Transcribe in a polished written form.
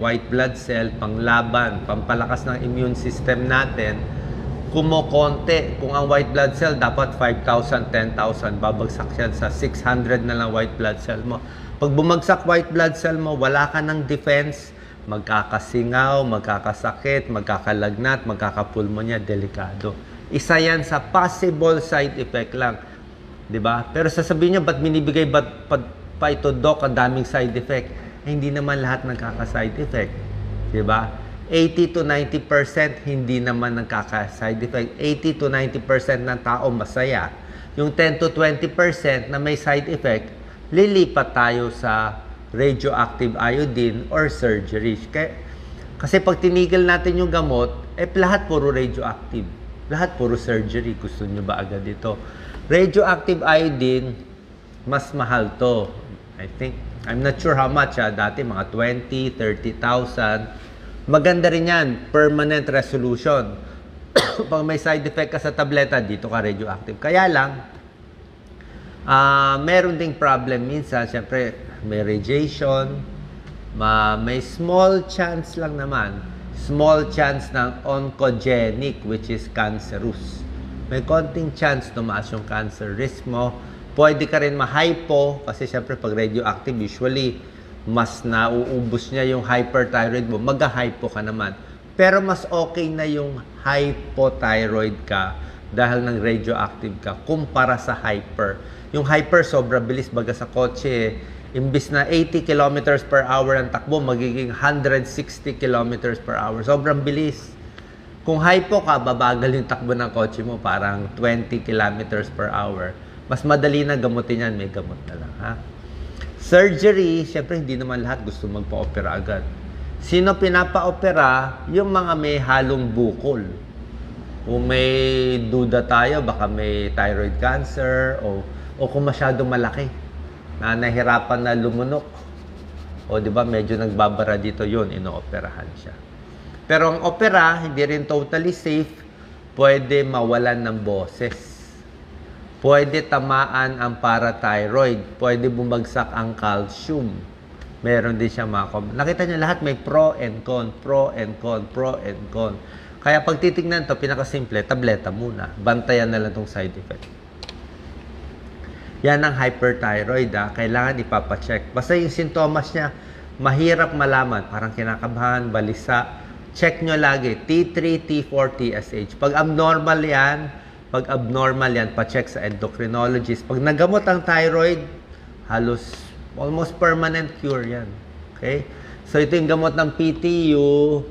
white blood cell, panglaban, pampalakas ng immune system natin, kumokonte. Kung ang white blood cell dapat 5,000, 10,000, babagsak yan sa 600 na lang white blood cell mo. Pag bumagsak white blood cell mo, wala ka ng defense, magkakasingaw, magkakasakit, magkakalagnat, magkakapulmonya, delikado. Isa yan sa possible side effect lang. 'Di ba? Pero sasabihin niya, ba't binibigay pa ito, Doc, ang daming side effect? Eh, hindi naman lahat nagkaka-side effect. 'Di ba? 80 to 90% hindi naman nagkaka-side effect. 80 to 90% ng tao masaya. Yung 10 to 20% na may side effect, lilipat tayo sa radioactive iodine or surgery. Kasi pag tinigil natin yung gamot, lahat puro radioactive. Lahat puro surgery. Gusto nyo ba agad ito? Radioactive iodine, mas mahal to. I think, I'm not sure how much. Dati mga 20, 30,000. Maganda rin yan. Permanent resolution. Pag may side effect ka sa tableta, dito ka radioactive. Kaya lang, meron ding problem minsan. Siyempre, may radiation. May small chance lang naman. Small chance ng oncogenic, which is cancerous. May konting chance tumaas yung cancer risk mo. Pwede ka rin ma-hypo kasi syempre pag radioactive, usually mas nauubos niya yung hyperthyroid mo. Mag-hypo ka naman. Pero mas okay na yung hypothyroid ka dahil ng radioactive ka kumpara sa hyper. Yung hyper, sobra bilis baga sa kotse. Imbis na 80 kilometers per hour ang takbo, magiging 160 kilometers per hour. Sobrang bilis. Kung hypo ka, babagal yung takbo ng kotse mo, parang 20 kilometers per hour. Mas madali na gamutin yan, may gamot na lang, ha? Surgery, syempre hindi naman lahat gusto magpa-opera agad. Sino pinapa-opera? Yung mga may halong bukol. Kung may duda tayo, baka may thyroid cancer, o kung masyadong malaki, na nahirapan na lumunok. O di ba medyo nagbabara dito, yun, inooperahan siya. Pero ang opera, hindi rin totally safe. Pwede mawalan ng boses. Pwede tamaan ang parathyroid. Pwede bumagsak ang calcium. Meron din siya nakita niyo lahat may pro and con, pro and con, pro and con. Kaya pag titignan to, pinakasimple, tableta muna. Bantayan na lang tong side effect. Yan ang hyperthyroid, kailangan ipapacheck. Basta yung sintomas niya, mahirap malaman. Parang kinakabahan, balisa. Check nyo lagi, T3, T4, TSH. Pag abnormal yan, pa-check sa endocrinologist. Pag nagamot ang thyroid, halos almost permanent cure yan. Okay? So ito yung gamot ng PTU,